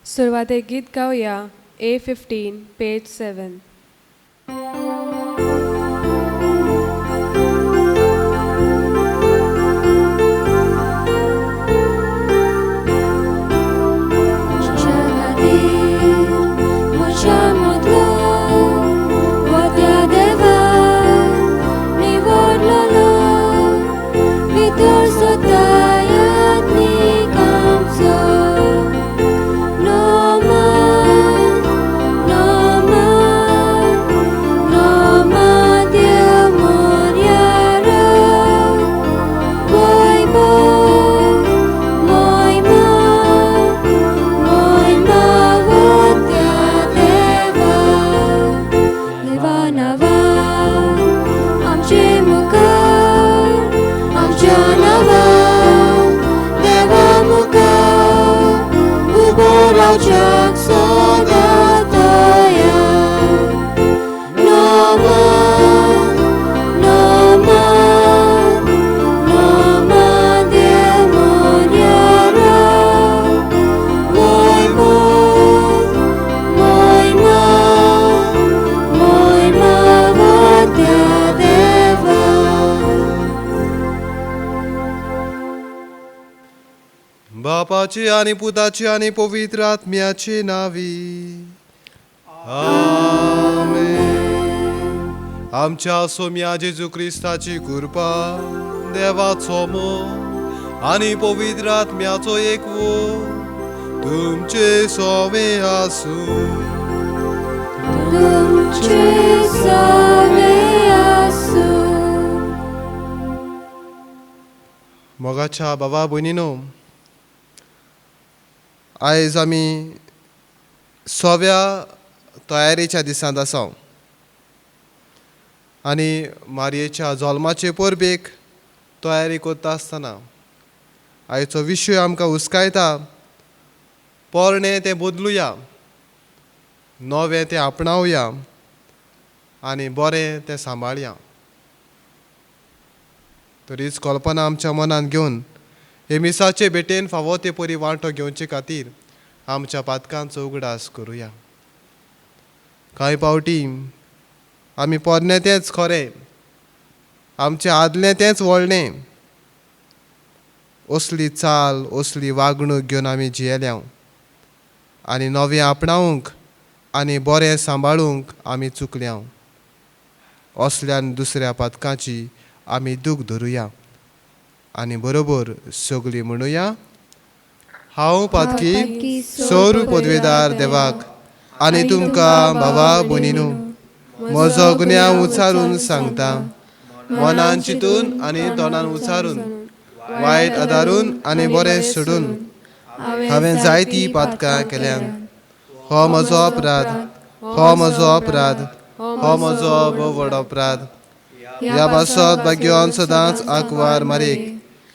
सुरवातेक गीत गावया A15 page 7. बापाचे आणि पुताचे आणि पवित्र आत्म्याचे नावी आमेन. आमच्या सोम्या जेजू ख्रिस्ताची कृपा, देवाचो मोग आणि पवित्र आत्म्याचो एकवो तुमचे सोवे आसूं. मोगाच्या बाबा भयणीनो, आयज आमी सोव्या तयारेच्या दिसांत आसा आनी मारयेच्या जल्माचे परबेक तयारी करता आसतना आयचो विशय आमकां हुस्कायता, पोरणें तें बदलुया, नवें तें आपणावया आनी बरें तें सांबाळया. तरीच कल्पना आमच्या मनान घेवन हे मिसाचे भेटेन फावो ते परी वांटो घेवचे खातीर आमच्या पातकांचो उगडास करुया. कांय पावटी आमी पोरणें तेंच खरें, आमचें आदलें तेंच व्हडलें, असली चाल असली वागणूक घेवन आमी जियेल्या आनी नवें आपणावंक आनी बरें सांबाळूंक आमी चुकल्या. असल्यान दुसऱ्या पातकांची आमी दूख धरुया आनी बरोबर सगळीं म्हणुया, हांव पातकी सौर पदवेदार देवाक आनी तुमकां भावा भयणीनो म्हजो गुन्यांव उचारून सांगता, मनान चिंतून आनी तोंडान उचारून, वायट आदारून आनी बरें सोडून हांवें जायतीं पातकां केल्यां. हो म्हजो अपराध, हो म्हजो अपराध, हो म्हजो भोव व्हड अपराध. ह्या पासत भाग्यान सदांच आंकवार मारीक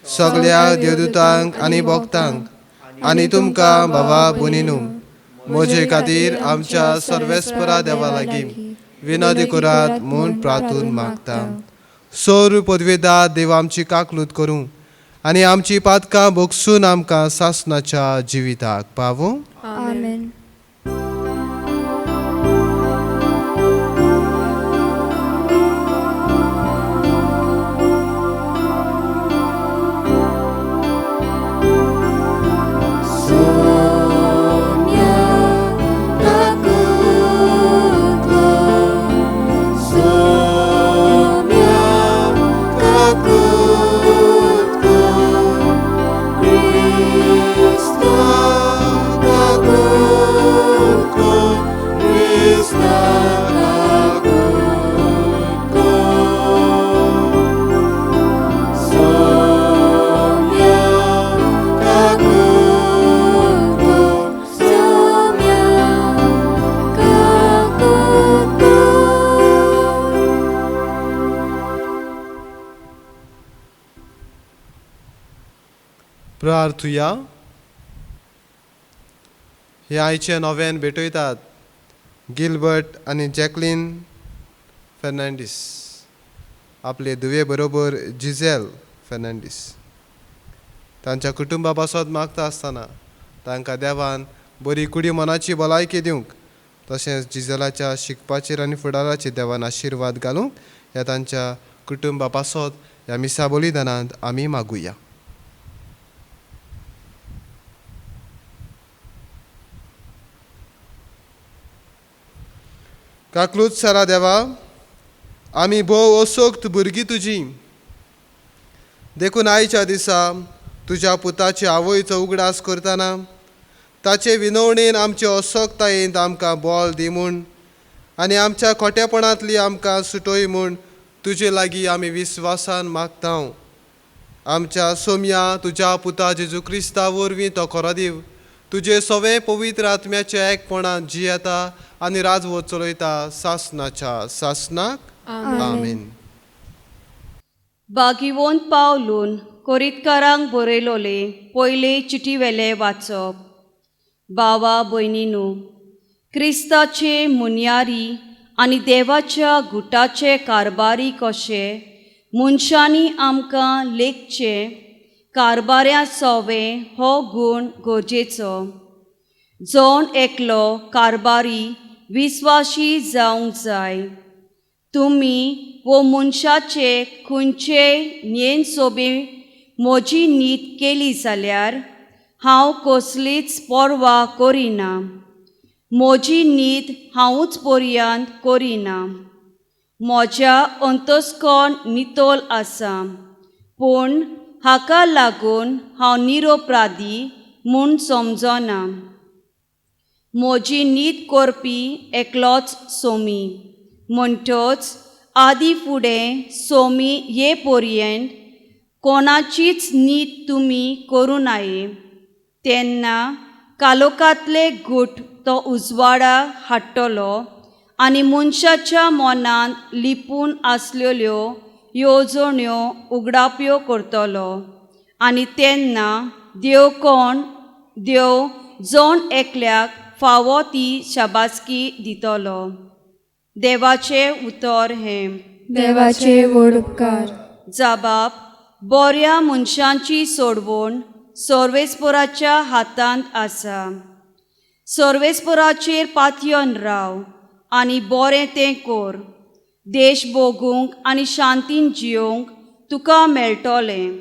सगळ्या देवदूतांक आनी भक्तांक आनी तुमकां भावा भयणीनो म्हजे खातीर आमच्या सर्वेस्परा देवा लागीं विनंती करात म्हूण प्रार्थून मागता. सौर पदवेदार देव आमची काकलूत करूं आनी आमची पातकां भोगसून आमकां सासणाच्या जिविताक पावूं. आमेन. प्रार्थुया. हे आयचे नव्यान भेटयतात गिलबर्ट आनी जॅकलीन फेर्नांडीस, आपले धुवे बरोबर जिझेल फेर्नांडीस. तांच्या कुटुंबा पासत मागता आसतना तांकां देवान बरी कुडी मनाची भलायकी दिवंक तशेंच जिजलाच्या शिकपाचेर आनी फुडाराचेर देवान आशिर्वाद घालूंक ह्या तांच्या कुटुंबा पासत ह्या मिसा बलिदानांत आमी मागुया. काकलूच सारा देवा, आमी भोव असोक्त भुरगीं तुजी देखून आयच्या दिसा तुज्या पुताचे आवयचो उगडास करतना ताचे विनवणेन आमचे असोक्तायेंत आमकां बोल दी म्हूण आनी आमच्या खोटेपणांतली आमकां सुटोय म्हूण तुजे लागीं आमी विस्वासान मागता. आमच्या सोम्या तुज्या पुता जेजू क्रिस्ता वरवीं तो खरो दीव तुजे सवे पवित्र आत्म्याच्या एकपणान जियेता आनी राजवट चलयता सासनाच्या सासनाक. आमीन. बागिवोन पावलून कोरीतकारांक बरयलोले पयले चिटीवेले वाचप. भावा भयणीनो, क्रिस्ताचे मुनयारी आनी देवाच्या गुटाचे कारबारी कशे मनशांनी आमकां लेखचे कारबाऱ्या सोवे हो गूण गरजेचो. जोण एकलो कारबारी विस्वाशी जावंक जाय. तुमी वो मनशाचे खंयचेय नेन सोबे म्हजी न्हीद केली जाल्यार हांव कसलीच पर्वा करिना. म्हजी न्हीद हांवूच पर्यंत करिना. म्हज्या अंतस्कण नितोल आसा, पूण हाका लागून हांव निरपराधी म्हूण समजना. म्हजी न्हीद करपी एकलोच सोमी. म्हणटच आदी फुडें सोमी ये पर्यंत कोणाचीच न्हीद तुमी करूं नाये. तेन्ना कालोखांतले गूट तो उजवाडा हाडटलो आनी मनशाच्या मनांत लिपून आसलेल्यो येवजण्यो उगडाप्यो करतलो. आनी तेन्ना देव जोण एकल्याक फावो ती शाबासकी दितलो. देवाचे उतर हें. देवाचे व्हड उपकार. जबाब. बऱ्या मनशांची सोडवण सर्वेस्पराच्या हातांत आसा. सर्वेस्पराचेर पातयेवन राव आनी बरें तें कर. देश भोगूंक आनी शांतीन जियोंक तुका मेळटलें.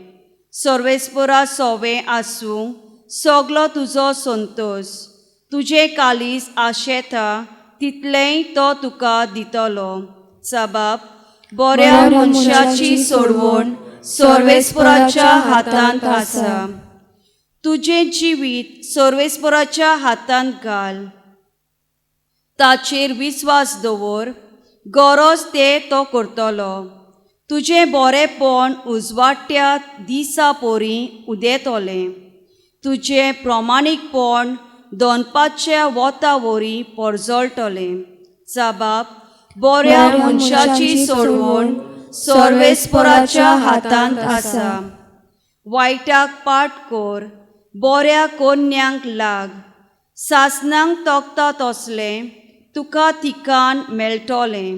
सर्वेस्परा सोवें आसूंक सगलो तुजो संतोश. तुजें कालीस आशेता तितलेंय तो तुका दितलो. जबाब. बऱ्या मनशाची सोडवण सर्वेस्पराच्या हातांत आसा. तुजें जिवीत सर्वेस्पराच्या हातांत घाल. ताचेर विस्वास दवर. गरज तें तो करतलो. तुजें बरेंपण उजवाडट्या दिसा पोरी उदेतलें. तुजें प्रमाणीकपण दोनपाच्या वोता वरी परजळटलें. जबाब. बऱ्या मनशाची सोडवण सर्वेस्पराच्या हातांत आसा. वायटाक पाट कर. बऱ्या कोन्यांक लाग. सासनांक तोखता तसलें तुका तिकान मेळटलें.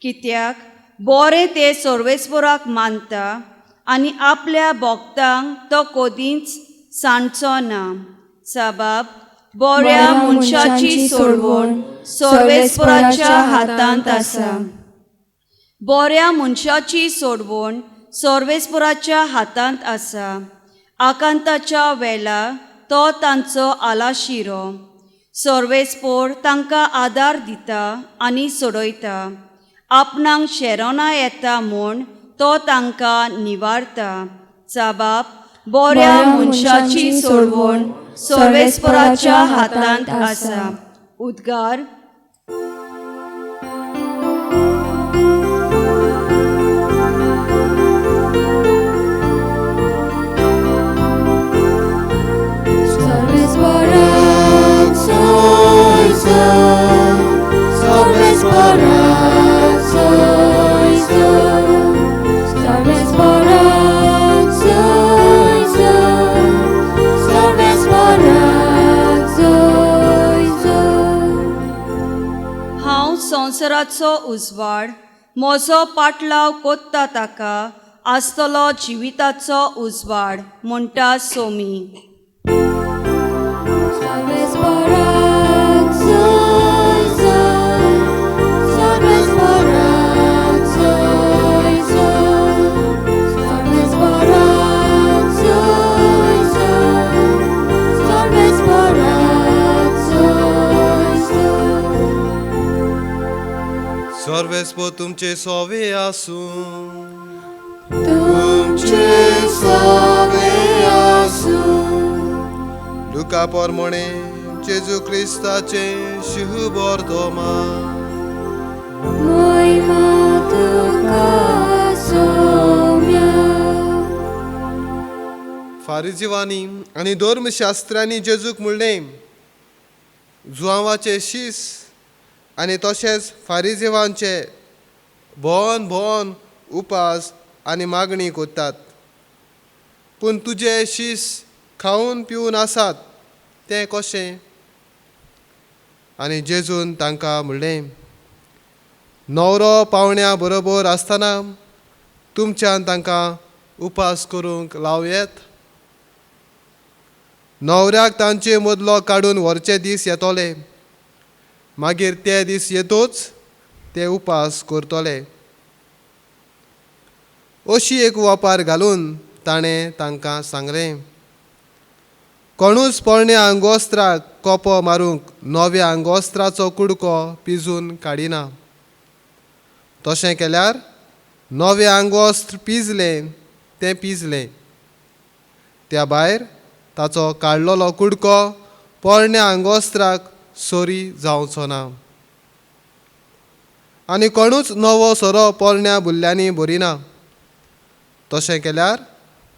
कित्याक बरें तें सर्वेस्पराक मानता आनी आपल्या भोगतांक तो कदींच सांडचो ना. जबाब. बऱ्या मनशाची सोडवण सर्वेस्पराच्या हातांत आसा. बऱ्या मनशाची सोडवण सर्वेस्पराच्या हातांत आसा. आकांताच्या वेळा तो तांचो आलाशिरो. सर्वेस्पर तांकां आदार दिता आनी सोडयता. आपणांक शेरोना येता म्हूण तो तांकां निवारता. जबाब. बऱ्या मनशाची सोडवण सर्वेस्पराच्या हातांत आसा. उद्गार. संवसाराचो उजवाड म्हजो पाटलाव कोत्ता ताका आसतलो जिविताचो उजवाड म्हणटा सोमी. सर्वेस्पो तुमचे सोवे आसूं लुका पोरमोणे जेजू क्रिस्ताचे शुभोर दोमा फारिजीवांनी आनी धर्मशास्त्रांनी जेजूक म्हणलें जुआंवाचे शीस आनी तशेंच फारिजीवांचे भोवन भोवन उपास आनी मागणी कोत्तात पूण तुजे शीस खावन पिवन आसात तें कशें आनी जेजून तांकां म्हणलें न्हवरो पावण्या बरोबर आसतना तुमच्यान तांकां उपास करूंक लावयेत न्हवऱ्याक तांचे मदलो काडून व्हरचे दीस येतले मागीर ते दीस येतूच ते उपास करतले अशी एक वापार घालून ताणें तांकां सांगलें कोणूच पोरण्या आंगोस्त्राक कोपो मारूंक नव्या आंगोस्त्राचो कुडको पिजून काडिना तशें केल्यार नवें आंगोस्त्र पिजलें तें पिजलें त्या भायर ताचो काडलेलो कुडको पोरण्या आंगोस्त्राक सोरी जावचो ना आनी कोणूच नवो सोरो पोरण्या बुल्ल्यांनी भरिना तशें केल्यार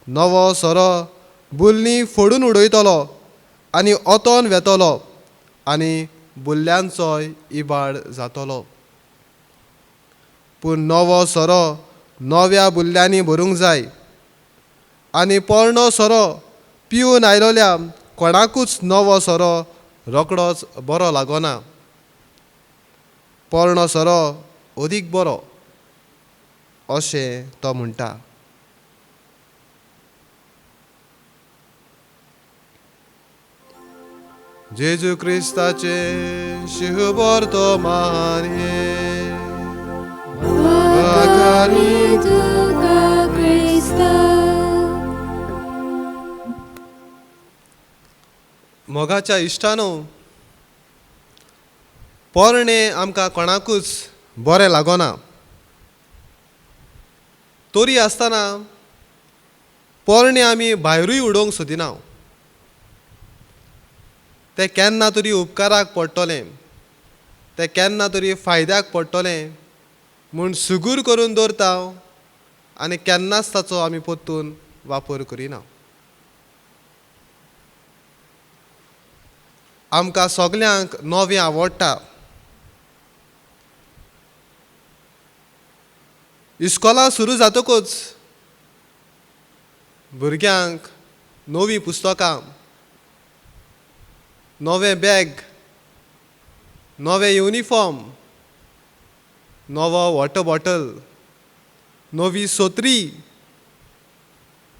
नवो सोरो बुल्ली फोडून उडयतलो आनी ओतोन वेतलो आनी बुल्ल्यांचोय इबाड जातलो पूण नवो सोरो नव्या बुल्ल्यांनी भरूंक जाय आनी पोरणो सोरो पिवन आयलोल्या कोणाकूच नवो सोरो रोकडोच बरो लागना पोरणो सोरो अदीक बरो अशें तो म्हणटा जेजू क्रिस्ताचे शिहबोर तो माने मोगाच्या इश्टानो पोरणे आमकां कोणाकूच बरें लागना तोरी आसतना पोरणे आमी भायरूय उडोवंक सोदिना ते केन्ना तरी उपकाराक पडटलें ते केन्ना तरी फायद्याक पडटलें म्हूण सुगूर करून दवरता आनी केन्नाच ताचो आमी पोत्तून वापर करिना आमकां सगल्यांक नवें आवडटा इस्कोला सुरू जातकूच भुरग्यांक नवीं पुस्तकां नवें बॅग नवें युनिफॉर्म नवो वॉटर बॉटल नवी सोत्री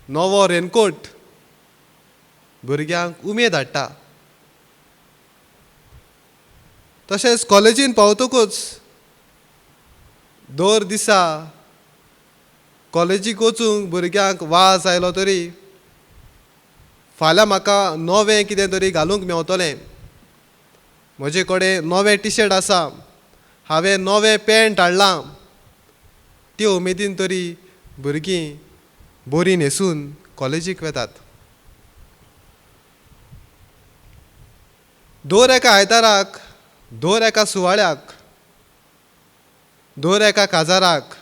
नवो रेनकोट भुरग्यांक उमेद हाडटा तशेंच कॉलेजीन पावतकूच दर दिसा कॉलेजीक वचूंक भुरग्यांक वाज आयलो तरी फाल्यां म्हाका नवें कितें तरी घालूंक मेवतलें म्हजे कडेन नवें टी शर्ट आसा हांवें नवें पॅण्ट हाडलां ते उमेदीन तरी भुरगीं बरीं न्हेसून कॉलेजीक वेतात दर एका आयताराक दर एका सुवाळ्याक दर एका काजाराक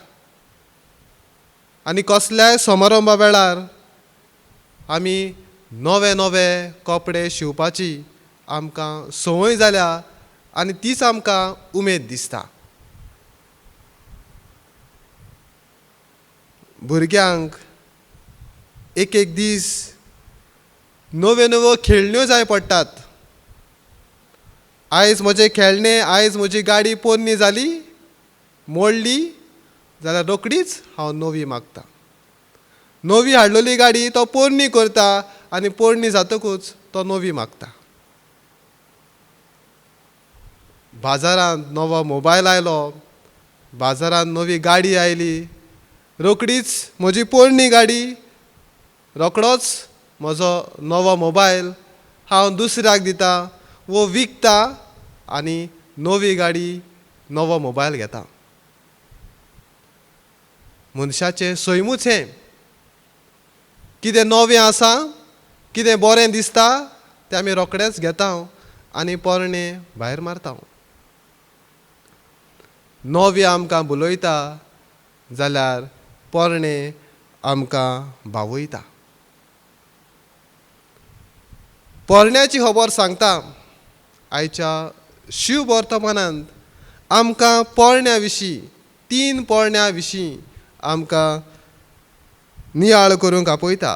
आनी कसल्याय समारंभा वेळार आमी नवे नवे कपडे शिवपाची आमकां संवय जाल्या आनी तीच आमकां उमेद दिसता भुरग्यांक एक एक दीस नव्यो नव्यो खेळण्यो जाय पडटात आयज म्हजें खेळणें आयज म्हजी गाडी पोरणी जाली मोडली जाल्यार रोकडीच हांव नवी मागतां नवी हाडलेली गाडी तो पोरणी करता आनी पोरणी जातकूच तो नवी मागता बाजारांत नवो मोबायल आयलो बाजारांत नवी गाडी आयली रोकडीच म्हजी पोरणी गाडी रोकडोच म्हजो नवो मोबायल हांव दुसऱ्याक दिता वो विकता आनी नवी गाडी नवो मोबायल घेता मनशाचें सैमूच हें. कितें नवें आसा, कितें बरें दिसता तें आमी रोखडेंच घेता आनी पोरणें भायर मारता. नवें आमकां बुलयता जाल्यार पोरणें आमकां भावयता. पोरण्याची खबर सांगता आयच्या शिव वर्तमानांत आमकां पोरण्या विशीं 3 पोरण्या विशीं आमकां नियाळ करूंक आपयता.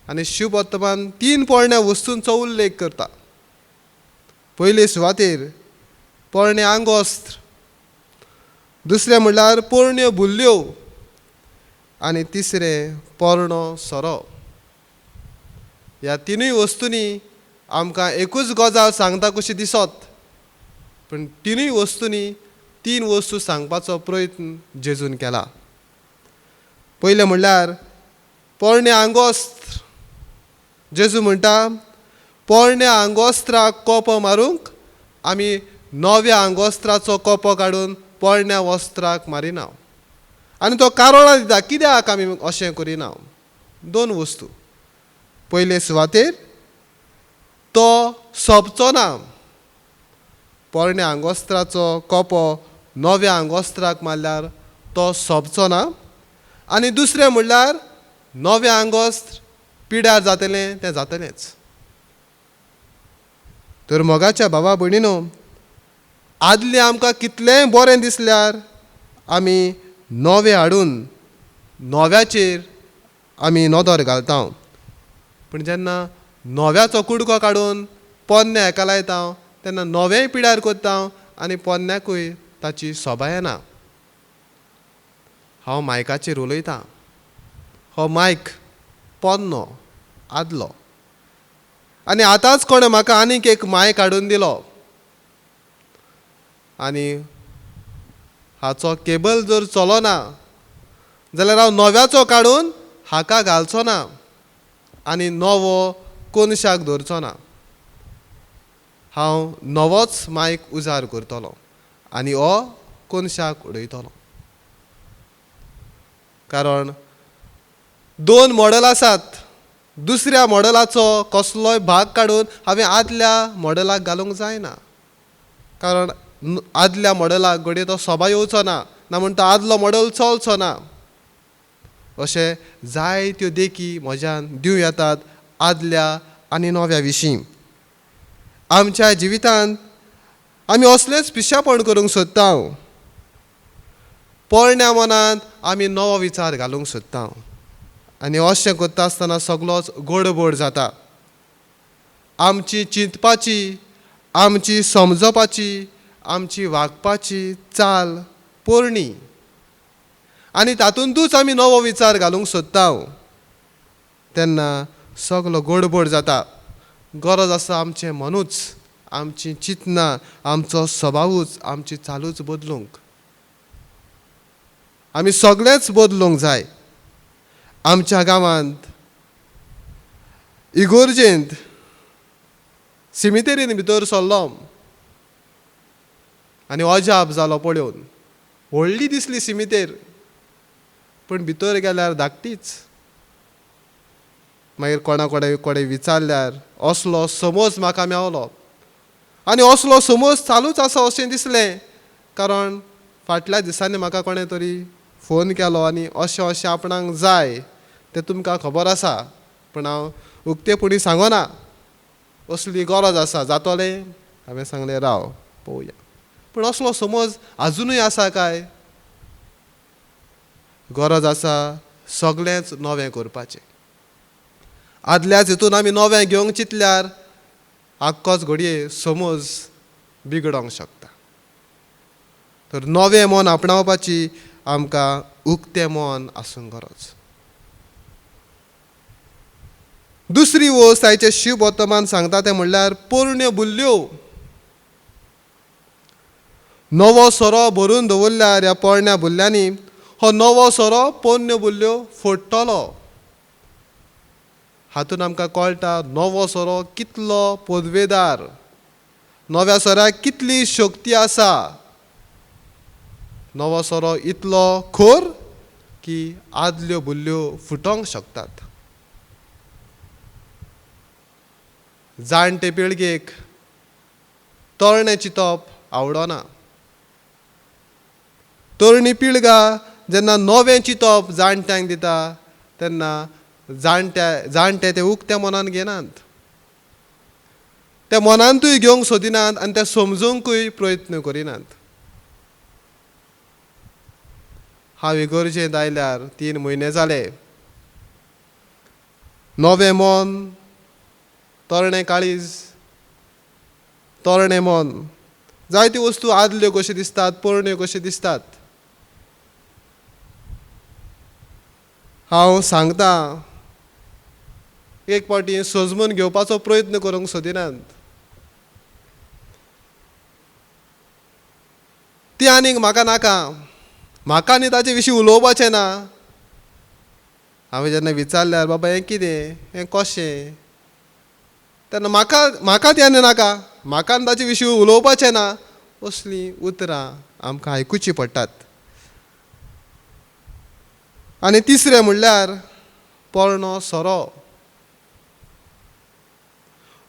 आनी शिव वर्तमान 3 पोरण्या वस्तूंचो उल्लेख करता. पयले सुवातेर पोरणे आंगोस्त्र, दुसरें म्हणल्यार पोरण्यो बुल्ल्यो आनी तिसरें पोरणो सोरो. ह्या तिनूय वस्तूंनी आमकां एकूच गजाल सांगता कशी दिसत, पूण तिनूय वस्तूंनी 3 वस्तू सांगपाचो प्रयत्न जेजून केला. पयलें म्हणल्यार पोरणे आंगोस्त्र. जेजू म्हणटा पोरण्या आंगोस्त्राक कोपो मारूंक आमी नव्या आंगोस्त्राचो कोपो काडून पोरण्या वस्त्राक मारिना. आनी तो कारोणां दिता कित्याक आमी अशें करिना. 2 वस्तू. पयले सुवातेर तो सोबचो ना. पोरण्या आंगोस्त्राचो कोपो नव्या आंगोस्त्राक मारल्यार तो सोबचो ना. आनी दुसरें म्हणल्यार नवें आंगोस्त्र पिड्यार जातलें तें जातलेंच. तर मोगाच्या भावा भयणीनो, आदलें आमकां कितलेंय बरें दिसल्यार आमी नवें हाडून नव्याचेर आमी नदर घालता. पूण जेन्ना नव्याचो कुडको काडून पोरण्या हेका लायता तेन्ना नवेंय पिड्यार कोत्ता आनी पोरण्याकूय ताची सोबा येना. हांव मायकाचेर उलयतां. हो मायक पोरनो आदलो. आनी आतांच कोणें म्हाका आनीक एक मायक हाडून दिलो. आनी हाचो केबल जर चलोना जाल्यार हांव नव्याचो काडून हाका घालचो ना आनी नवो कोनशाक दवरचो ना. हांव नवोच मायक उजार करतलों आनी हो कोनशाक उडयतलों. कारण 2 मॉडल आसात. दुसऱ्या मॉडलाचो कसलोय भाग काडून हांवें आदल्या मॉडलाक घालूंक जायना. कारण आदल्या मॉडलाक घडये तो सोबा येवचो ना, ना म्हण तो आदलो मॉडल चलचो ना. अशें जायत्यो देखी म्हज्यान दिवं येतात आदल्या आनी नव्या विशीं. आमच्या जिवितांत आमी असलेंच पिश्यापण करूंक सोदता. पोरण्या मनांत आमी नवो विचार घालूंक सोदता आनी अशें करता आसतना सगळोच गडबड जाता. आमची चिंतपाची, आमची समजपाची, आमची वागपाची चाल पोरणी आनी तातूंतूच आमी नवो विचार घालूंक सोदता तेन्ना सगलो गडबड जाता. गरज आसा आमचें मनूच, आमची चिंतना, आमचो स्वभावूच, आमची चालूच बदलूंक. आमी सगळेंच बदलूंक जाय. आमच्या गांवांत इगोर्जेंत सिमितेरीन भितर सरलो आनी अजाप जालो पळोवन. व्हडली दिसली सिमितेर, पूण भितर गेल्यार धाकटीच. मागीर कोणे विचारल्यार असलो समज म्हाका मेवलो आनी असलो समज चालूच आसा अशें दिसलें. कारण फाटल्या दिसांनी म्हाका कोणें तरी फोन केलो आनी अशें अशें आपणाक जाय तें तुमकां खबर आसा, पूण हांव उक्तेपणी सांगना. असली गरज आसा, जातलें. हांवें सांगलें राव पळोवया. पूण असलो समज आजुनूय आसा काय? गरज आसा सगळेंच नवें करपाचें. आदल्याच हितून आमी नवें घेवंक चिंतल्यार आख्खोच घडये समज बिगडोंक शकता. तर नवें मन आपणावपाची आमकां उक्तें मन आसूंक गरज. दुसरी वस्त आयचे शिव वर्तमान सांगता तें म्हणल्यार पोरण्यो बुल्ल्यो. नवो सोरो भरून दवरल्यार ह्या पोरण्या बुल्ल्यांनी हो नवो सोरो पोरण्यो बुल्ल्यो फोडटलो. हातून आमकां कळटा नवो सोरो कितलो पोदवेदार, नव्या सोऱ्याक कितली शक्ती आसा. नवो सोरो इतलो खोर की आदल्यो बुल्ल्यो फुटोंक शकतात. जाणटे पिळगेक तरणे चिंतप आवडना. तरणी पिळगा जेन्ना नवें चिंतप जाणट्यांक दिता तेन्ना जाणटे ते उक्त्या मनान घेनात. ते मनांतूय घेवंक सोदिनात आनी ते समजूंकूय प्रयत्न करिनात. हांव इगर्जेंत आयल्यार 3 म्हयने जाले. नवें मन, तरणे काळीज, तरणे मन, जायत्यो वस्तू आदल्यो कश्यो दिसतात, पोरण्यो कश्यो दिसतात. हांव सांगता, एक फावटी सजमून घेवपाचो प्रयत्न करूंक सोदिनात. ती आनीक म्हाका नाका, म्हाका आनी ताचे विशीं उलोवपाचें ना. हांवें जेन्ना विचारल्यार बाबा हें कितें, हें कशें, तेन्ना म्हाका ती आनी नाका, म्हाका आनी ताचे विशीं उलोवपाचें ना, असलीं उतरां आमकां आयकुचीं पडटात. आनी तिसरें म्हणल्यार पोरणो सोरो.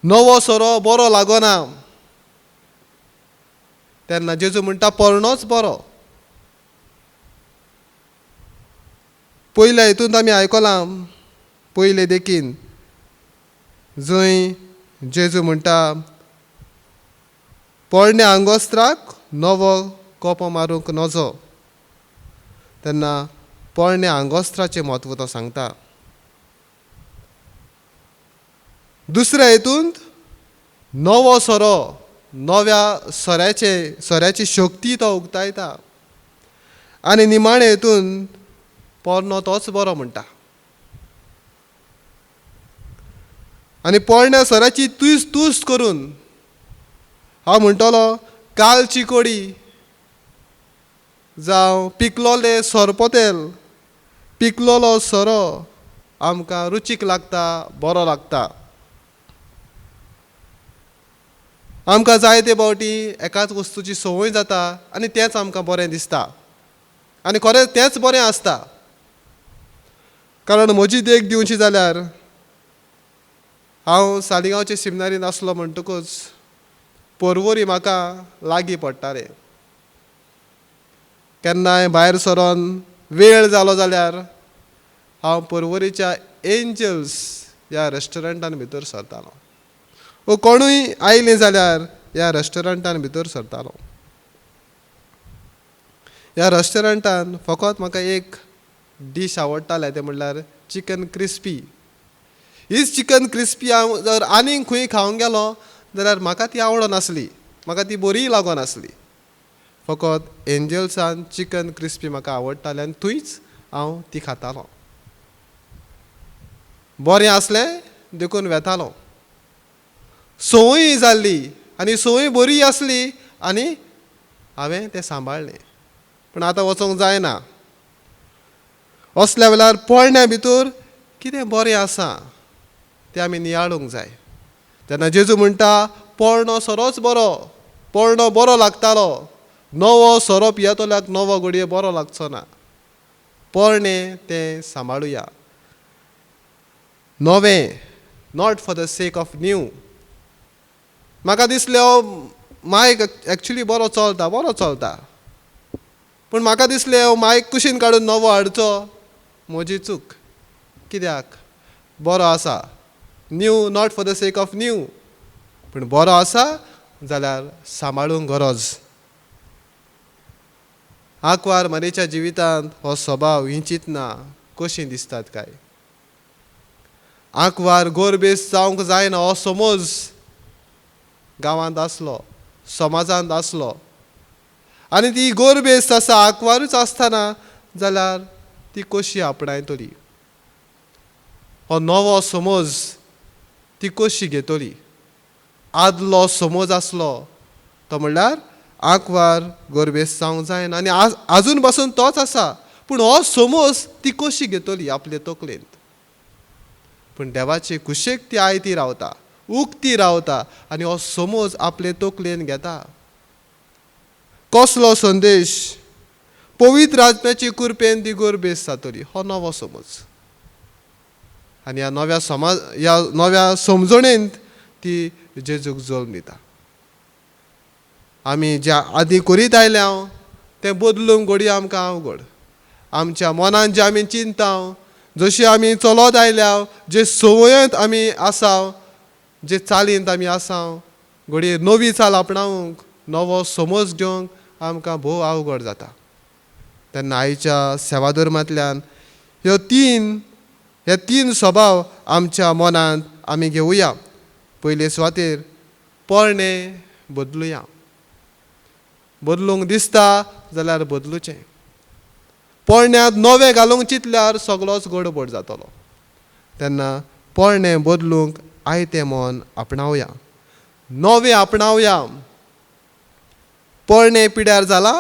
नवो सोरो बरो लागना तेन्ना जेजू म्हणटा पोरणोच बरो. पयल्या हितूंत आमी आयकलां, पयले देखीन जंय जेजू म्हणटा पोरण्या आंगोस्त्राक नवो कोपो मारूंक नजो, तेन्ना पोरण्या आंगोस्त्राचें म्हत्व तो सांगता. दुसऱ्या हितूंत नवो सोरो, नव्या सोऱ्याची शक्ती तो उक्तायता. आनी निमाणे हितून पोरनो तोच बरो म्हणटा. आनी पोरण्या सोऱ्याची तुस्त करून हांव म्हणटलो, कालची कोडी जावं पिकलोले सोरपोतेल, पिकलोलो सोरो आमकां रुचीक लागता, बरो लागता. आमकां जाय ते फावटी एकाच वस्तूची संवय जाता आनी तेंच आमकां बरें दिसता. आनी खरें तेंच बरें आसता. कारण म्हजी देख दिवची जाल्यार हांव सालिगांवचे सेमिनारींत आसलो म्हणटकूच पर्वरी म्हाका लागीं पडटाले. केन्नाय भायर सरोन वेळ जालो जाल्यार हांव पर्वरीच्या एंजल्स ह्या रेस्टॉरंटान भितर सरतालो. वो कोणूय आयलीं जाल्यार ह्या रेस्टॉरंटान भितर सरतालो. ह्या रेस्टॉरंटान फकत म्हाका एक डीश आवडटालें, तें म्हणल्यार चिकन क्रिस्पी. हीच चिकन क्रिस्पी हांव जर आनीक खंय खावंक गेलो जाल्यार म्हाका ती आवडनासली, म्हाका ती बरी लागनासली. फकत एंजल्सान चिकन क्रिस्पी म्हाका आवडटालें आनी थंयच हांव ती खातालो. बरें आसलें देखून वेतालो. संवय जाल्ली आनी संवय बरी आसली आनी हांवें तें सांबाळ्ळें. पूण आतां वचोंक जायना. असल्या वेळार पोरण्या भितर कितें बरें आसा तें आमी नियाळूंक जाय. तेन्ना जेजू म्हणटा पोरणो सोरोच बरो, पोरणो बरो लागतालो. नवो सोरो पियेतल्याक नवो घडये बरो लागचो ना. पोरणें तें सांबाळुया. नवें, not for the sake of new. म्हाका दिसलें हो मायक एक्चुली बरो चलता. पूण म्हाका दिसलें हो मायक कुशीन काडून नवो हाडचो, म्हजी चूक. कित्याक बरो आसा. New, not for the sake of new. पूण बरो आसा जाल्यार सांबाळूंक गरज. आंकवार मनीच्या जिवितांत हो स्वभाव ही चिंतना कशीं दिसतात काय. आंकवार गोरबेस जावंक जायना हो समज गांवांत आसलो, समाजांत आसलो आनी ती गोरबेस्त आसा आंकवारूच आसतना जाल्यार ती कशी आपणायतली. हो नवो समज ती कशी घेतली. आदलो समज आसलो तो म्हणल्यार आंकवार गोरबेस्त जावंक जायना आनी आजून पासून तोच आसा. पूण हो समज ती कशी घेतली आपले तकलेंत. पूण देवाचे कुशेक ती आयती रावता, उक्ती रावता आनी हो समज आपले तकलेन घेता. कसलो संदेश. पवित्र आत्म्याची कृपेन ती गोरबेस जातली हो नवो समज. आनी ह्या नव्या समजणेंत ती जेजूक जल्म दिता. आमी जे आदी करीत आयल्या तें बदलूंक घडये आमकां अवघड. आमच्या मनान जे आमी चिंता, जशी आमी चलत आयल्या, जे संवयेंत आमी आसाव, जे चालींत आमी आसाव, घडये नवी चाल आपणावंक, नवो समज घेवंक आमकां भोव अवघड जाता. तेन्ना आयच्या सेवा धर्मांतल्यान हे तीन स्वभाव आमच्या मनांत आमी घेवया. पयले सुवातेर पोरणें बदलुया. बदलूंक दिसता जाल्यार बदलुचें. पोरण्यांत नवें घालूंक चिंतल्यार सगळोच गडबड जातलो. तेन्ना पोरणें बदलूंक आयतें मन आपणावया, नवें आपणावया. पोरणें पिड्यार जालां,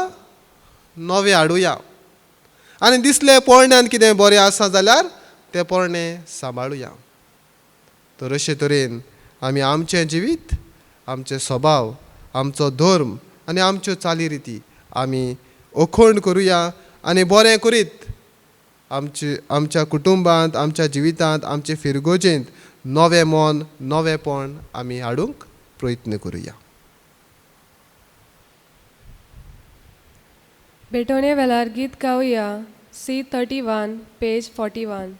नवें हाडुया. आनी दिसलें पोरण्यांत कितें बरें आसा जाल्यार तें पोरणें सांबाळुया. तर अशे तरेन आमी आमचें जिवीत, आमचे स्वभाव, आमचो धर्म आनी आमच्यो चाली आमी अखंड करुया. आनी बरें करीत आमच्या कुटुंबांत, आमच्या जिवितांत, आमचे फिरगोजेंत नवें मन, नवेंपण आमी हाडूंक प्रयत्न करुया. बेटोने वेलार गीत गावया. C31 page 41.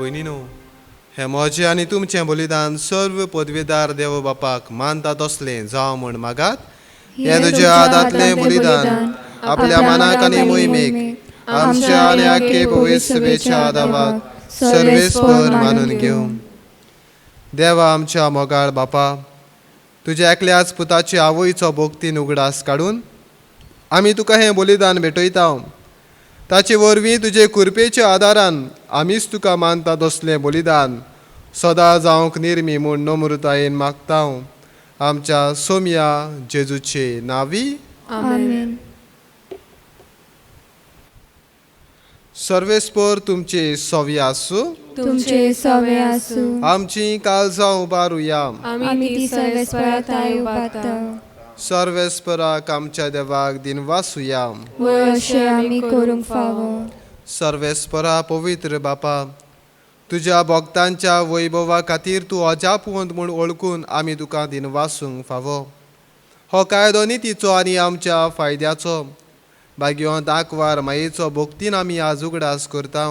भयणीनो, हे म्हजें आनी तुमचें बलिदान सर्व पदवेदार देव बापाक मानता तसलें जावं म्हण मागात. हे तुज्या हातांतलें बलिदान आपल्या मनाक आनी मोहिमेक आमच्या आनी आख्खे पवित्र सभेच्या आदाराक सर्वेस्पर मानून घेवं. देवा आमच्या मोगाळ बापा, तुज्या एकल्याच पुताची आवयचो भोगतीन उगडास काडून आमी तुका हें बलिदान भेटयता. ताचे वरवीं तुजे कृपेच्या आदारान आमीच तुका मानता तसलें बलिदान सदां जावंक निर्मी म्हूण नम्रतायेन मागता. आमच्या सोम्या जेजूचे नांवी. आमेन. सर्वेस्पर तुमचे सवी आसूं. तुमचे सवे आसूं. आमची काळजां उबारुया. आमी ती सर्वेस्पराताय उबारता. सर्वेस्पराक आमच्या देवाक दिनवासुया. वय अशें आमी करूंक फावो. सर्वेस्परा पवित्र बापा, तुज्या भक्तांच्या वैभवा खातीर तूं अजापवंत म्हूण ओळखून आमी तुका दिनवासूंक फावो. हो कायदो नितीचो आनी आमच्या फायद्याचो. भाग्यवंत आंकवार मायेचो भोगतीन आमी आज उगडास करता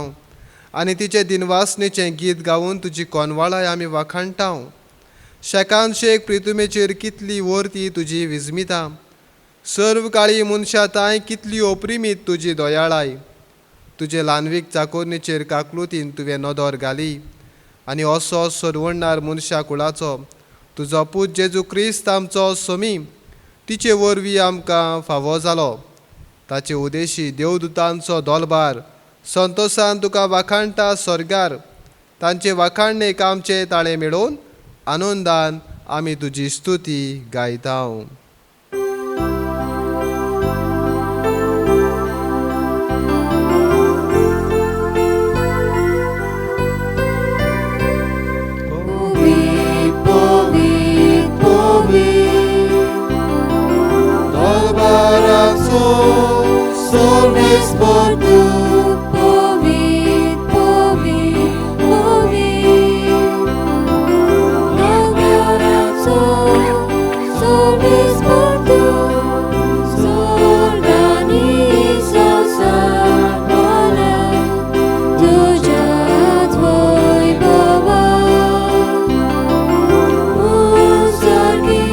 आनी तिचे दिनवासनेचें गीत गावून तुजी कोनवाळाय आमी वाखाणटा. शेकान शेक प्रितुमेचेर कितली वर्ती तुजी विजमिता. सर्व काळी मनशाताय कितली ओप्रिमीत तुजी दोयाळाय. तुजे ल्हानवीक चाकोरणेचेर काकलुतीन तुवें नदर घाली आनी असो सरवणणार मनशा कुळाचो तुजो पूत जेजू क्रिस्त आमचो समी तिचे वरवीं आमकां फावो जालो. ताचे उदेशी देवदुतांचो दोलबार संतोशान तुका वाखाणटा स्वर्गार. तांचे वाखाणणेक आमचे ताळे मेळोवन आनंदान आमी तुजी स्तुती गायता. Sorves por tu povit, povit, povit. Sorves por tu zorganizo sarpole tuja tvoj baba. Uzorgi,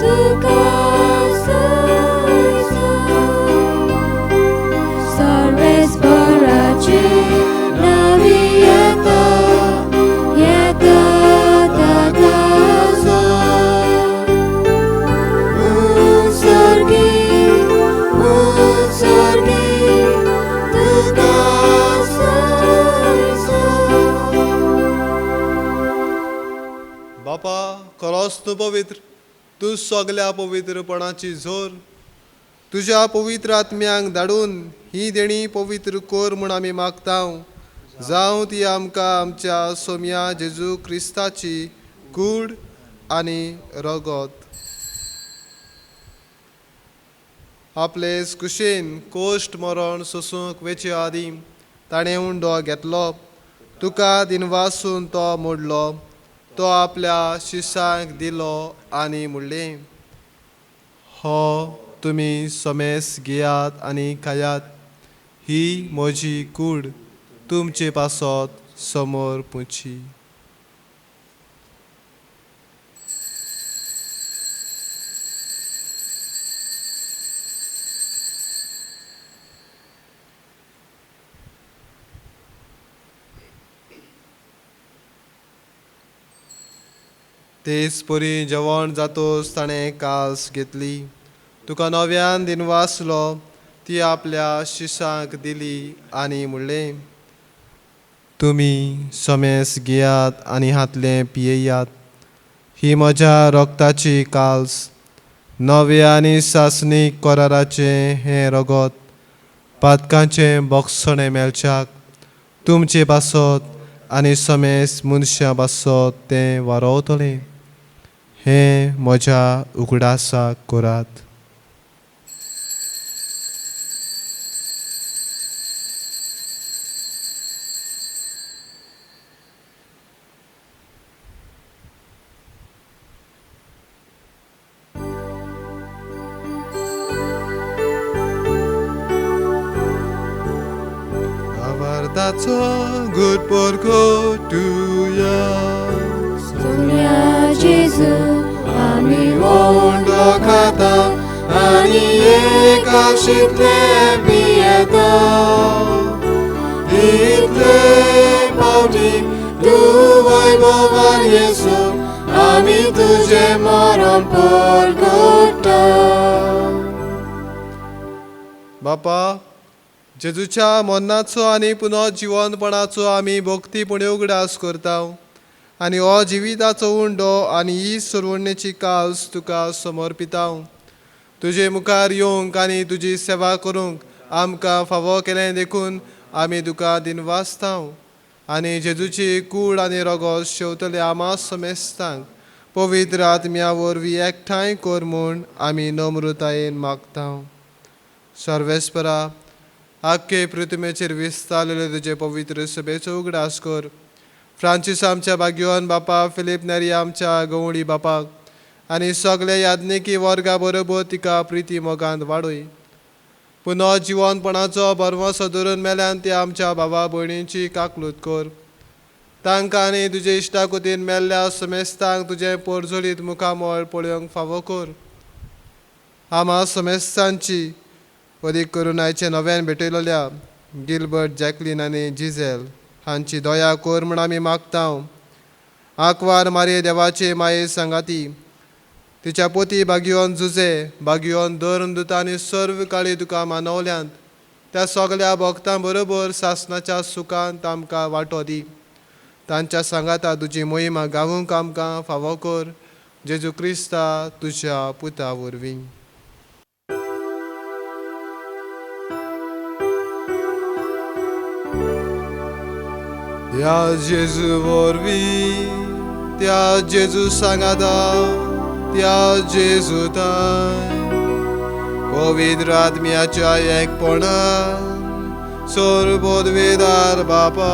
tuka Sarves parace navieta yeta tatazo Uzorgi tuka बापा खरोच तूं पवित्र. तूं सगल्या पवित्रपणाची झोर. तुज्या पवित्र आत्म्यांक धाडून ही देणी पवित्र कोर म्हूण आमी मागता. जावं ती आमकां आमच्या सोम्या जेजू क्रिस्ताची कूड आनी रगत. आपलेच कुशेन कोश्ट मरण सोसूंक वेचे आदीं ताणें उंडो घेतलो. तुका दिनवासून तो मोडलो. तो आपल्या शिश्यांक दिलो आनी म्हणलें, हो तुमी सोमेस घेयात आनी खायात. ही म्हजी कूड तुमचे पासत समोर पुंची. तेच परी जेवण जातोच ताणें कास घेतली. तुका नव्यान दिनवासलो. ती आपल्या शिश्यांक दिली आनी म्हणलें, तुमी सोमेस घेयात आनी हातलें पियेयात. ही म्हज्या रोगताची काल्स नवे आनी सासणीक कराराचें हें रगत पातकांचें बोगसणें मेलच्याक तुमचे पासत आनी सोमेस मनशां पासत तें वारोवतलें. हें म्हज्या उगडासाक करात. Avardaco good porco tuya. Sonia Jesu आमी ओंडो खाता आनी एका शितले पियेता. इतले पावटी तूं वैभवान येसू आमी तुजे मरण परगट्टा. बापा जेजूच्या मरणाचो आनी पुनर्जीवनपणाचो आमी भक्तीपणे उगडास करता आनी हो जिविताचो उंडो आनी ही सरवणेची काल्स तुका समर्पिता. तुजे मुखार येवंक आनी तुजी सेवा करूंक आमकां फावो केलें देखून आमी तुका दिनवासता आनी जेजूची कूड आनी रगत शेवतले आमा समेस्तांक पवित्र आत्म्या वरवीं एकठांय कर म्हूण आमी नम्रतायेन मागता. सर्वेस्परा आख्खे पृथ्वीचेर विस्तारलेले तुजे पवित्र सभेचो उगडास कर. फ्रांसीस आमच्या भाग्यवान बापा, फिलीप नेरी आमच्या गवळी बापाक आनी सगळे याज्ञिकी वर्गा बरोबर तिका प्रिती मोगांत वाडय. पुनो जिवनपणाचो बरवसो धरून मेल्यान ते आमच्या भावा भयणींची काकलूत कर. तांकां आनी तुजे इश्टाकुतीन मेल्ल्या समेस्तांक तुजें पोरजोळीत मुखामळ पळोवंक फावो कर. आमा समेस्तांची अदीक करून आयचे नव्यान भेटयलेल्या गिलबर्ट, जॅकलीन आनी जिझेल हांची दया कर म्हूण आमी मागतां. आंकवार मारये देवाचे माये सांगाती, तिच्या पोती भाग्यवन जुजे, भाग्यवन धर्म दुता आनी सर्व काळी तुका मानवल्यांत त्या सगळ्या भक्तां बरोबर सासणाच्या सुखांत आमकां वांटो दी. तांच्या सांगाता तुजी मोहिमा गावूंक आमकां फावो कर. जेजू क्रिस्ता तुज्या पुता वरवीं. त्या जेजू वरवीं, त्या जेजू सांगाता, त्या जेजू ताय पवित्र आत्म्याच्या एकपणान सर्वोद्वेदार बापा,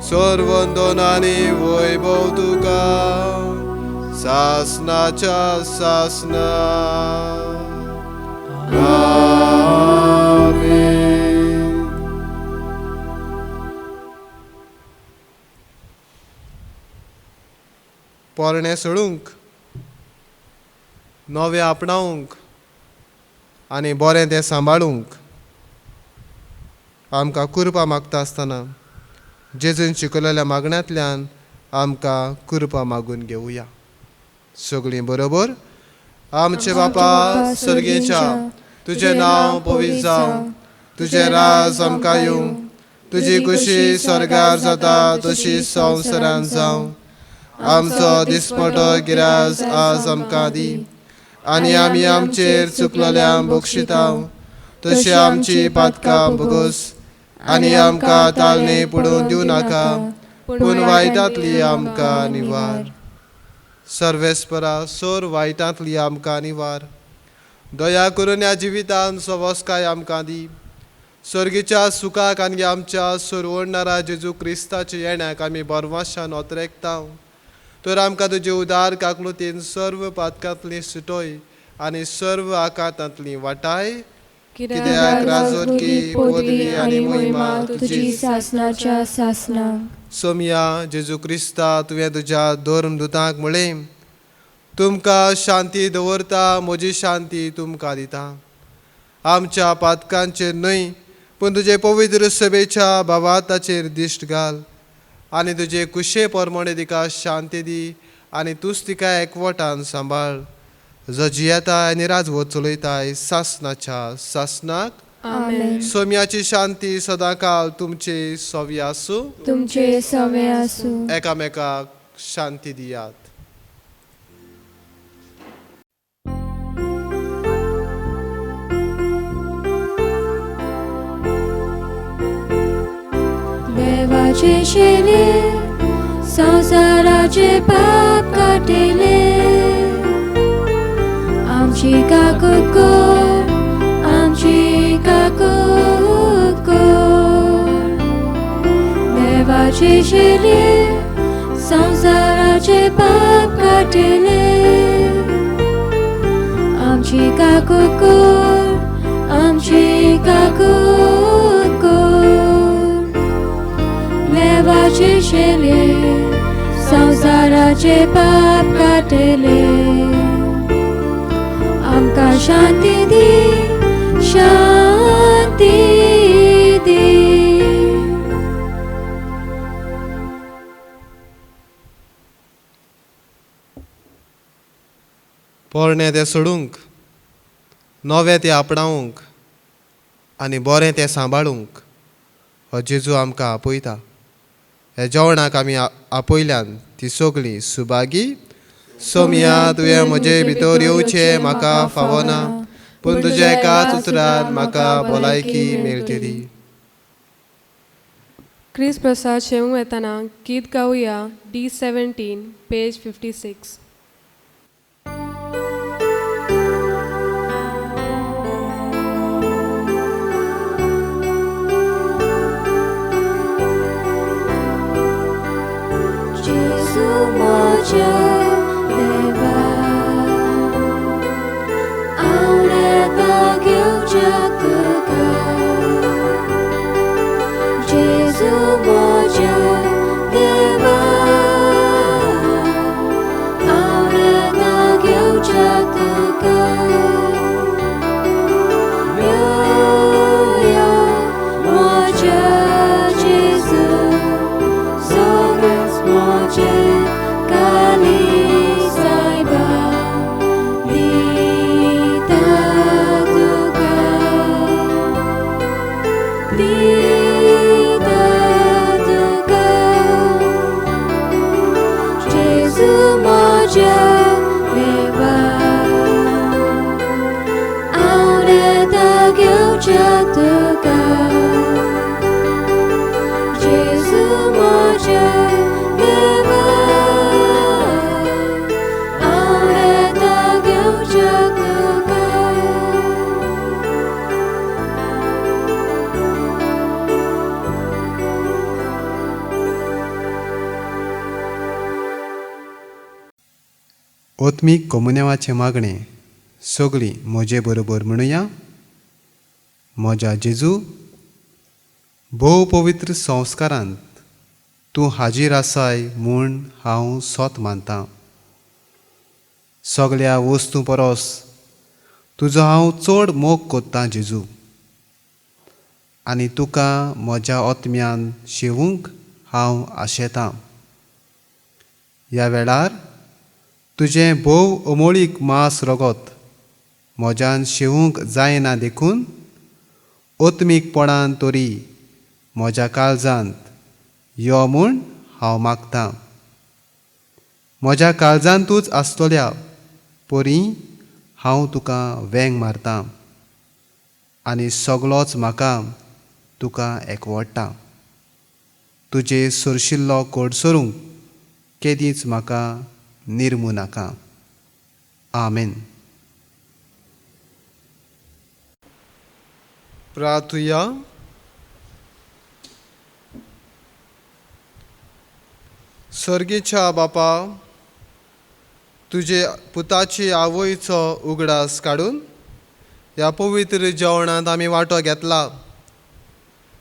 सर्वंदोनानी वैभव तुका सासनाच्या सासना. आमेन. पोरणे सोडूंक, नवें आपणावंक आनी बरें तें सांबाळूंक आमकां कृपा मागता आसतना जेजून शिकयलेल्या मागण्यांतल्यान आमकां कृपा मागून घेवया. सगळीं बरोबर. आमचे बापा सर्गेच्या, तुजें नांव पवित्र जावं, तुजें राज आमकां येवं, तुजी कुशी स्वर्गार जाता तशी संवसारांत जावं. आमचो दिसपटो गिरास आज आमकां दी, आनी आमी आमचेर चुकलोल्यांक बक्षितांव तशी आमची पातकां भोगोस, आनी आमकां ताळणे पडून दिवं नाका, पूण वायटांतली आमकां निवार. सर्वेस्परा सोर वायटांतली आमकां निवार. दया करून ह्या जिवितांत सवस्काय आमकां दी. सर्गीच्या सुखाक आनी आमच्या सोरवडणारा जेजू क्रिस्ताच्या येण्याक आमी बरवाशान ओतरेकतांव. तर आमकां तुजे उदार काकलुतीन सर्व पातकांतली सुटोय आनी सर्व आकांतांतली वाटाय. कित्याक राजवटकी, पदवी आनी महिमा तुजी सासनाच्या सासना. सोमया जेजू क्रिस्ता, तुवें तुज्या धर्मदुतांक म्हळें, तुमकां शांती दवरता, म्हजी शांती तुमकां दिता. आमच्या पातकांचेर न्हय, पूण तुजे पवित्र सभेच्या भावाताचेर दिश्ट घाल आनी तुजे कुशे परमणे तिका शांती दी आनी तूंच तिका एकवटान सांबाळ. जो जियेताय आनी राजवट चलयताय सासनाच्या सासनाक. आमेन. सोम्याची शांती सदांकाळ तुमचे सवी आसूं. तुमचे सवे आसूं. एकामेकाक शांती दियात. देवाचे शेले संसाराचे पाप काटिले, आमची काकूत कर, आमची काकूत कर. देवाचे शेले संसाराचे पाप काटिले, आमची काकूत कर, आमची काकूत कर. देवाचे शेले संसाराचे पाप काटिले, आमकां शांती दी, शांती दी. पोरणे तें सोडूंक, नवें तें आपणावंक आनी बरें तें सांबाळूंक हो जेजू आमकां आपयता. हे जेवणाक आमी आपयल्यान ती सगळीं सुभागी. सोमया तुवें म्हजे भितर येवचें म्हाका फावो ना, पूण तुज्या एकाच उतरान म्हाका भलायकी मेळटली. क्रिस प्रसाद शेवूंक येताना गीत गावया D17 पेज 56. तुझ्या तुका जेजू म्हज्या देवा हांव येता घेवच्या तुका ओत्मीक कोमुन्यावाचे मागणे सगळीं म्हजे बरोबर म्हणुया. म्हज्या जेजू, भोव पवित्र संस्कारांत तूं हाजीर आसाय म्हूण हांव सोत मानतां. सगळ्या वस्तू परस तुजो हांव चड मोग कोत्तां जेजू, आनी तुका म्हज्या ओतम्यान शेवूंक हांव आशेतां. ह्या वेळार तुजें भोव अमोळीक मांस रगत म्हज्यान शेवूंक जायना देखून ओत्मीकपणान तरी म्हज्या काळजांत यो म्हूण हांव मागतां. म्हज्या काळजांतूच आसतल्या परी हांव तुका वेंग मारतां आनी सगळोच म्हाका तुका एकवडटा. तुजे सरशिल्लो कोडसरूंक केदींच म्हाका निर्मू नाका. आमेन. प्रार्थुया. सर्गेच्या बापा, तुजे पुताची आवयचो उगडास काडून ह्या पवित्र जेवणांत आमी वांटो घेतला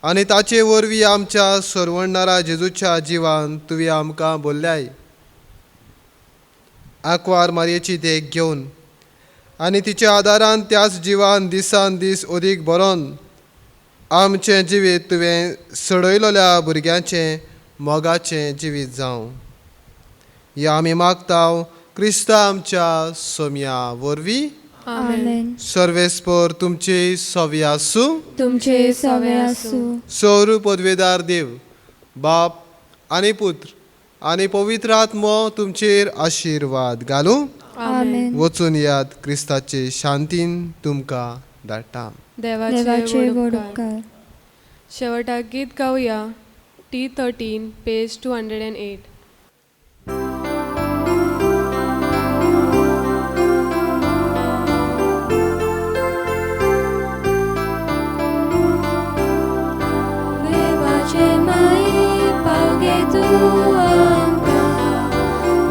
आनी ताचे वरवीं आमच्या सरवणनारा जेजूच्या जिवान तुवें आमकां भरल्याय. आंकवार मारयेची देख घेवन आनी तिच्या आदारान त्याच जिवान दिसान दीस अदीक बरोवन आमचें जिवीत तुवें सडयलोल्या भुरग्यांचें मोगाचें जिवीत जावं. ह्या आमी मागतांव क्रिस्ता आमच्या सोम्या वरवीं. आमेन. सर्वेस्पर तुमची सवी आसूं. तुमचे सवे आसूं. सौर पदवेदार देव, बाप आनी पुत्र आनी पवित्र आत्मो तुमचेर आशिर्वाद घालूं. आमेन. वचून याद क्रिस्ताचे शांतीन तुमकां धाडटा. देवाचे व्हड उपकार. शेवटाक गीत गावया T13 पेज 208. देवाचे माये पावगे तूं आमकां,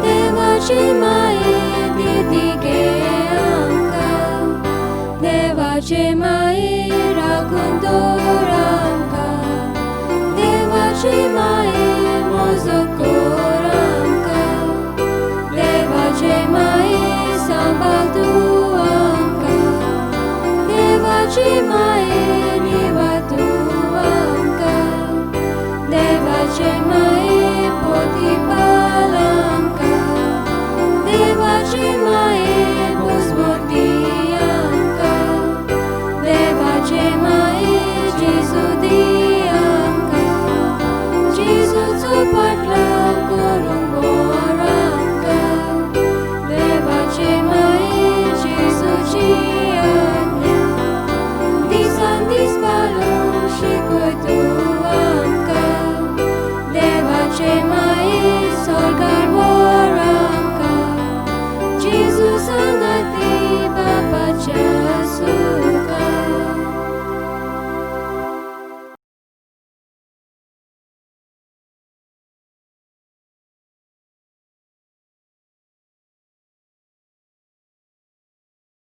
देवाचे माये दिदी गे आमकां, देवाचे माये राखून दवर आमकां, देवाचे माये मोजत कर आमकां, देवाचे माये सांबाळ तूं आमकां, देवाचे माये निवाळ तूं आमकां, देवाचे माये पोतीपाल आमकां, देवाचे माये भुसमोटी आमकां, देवाचे माये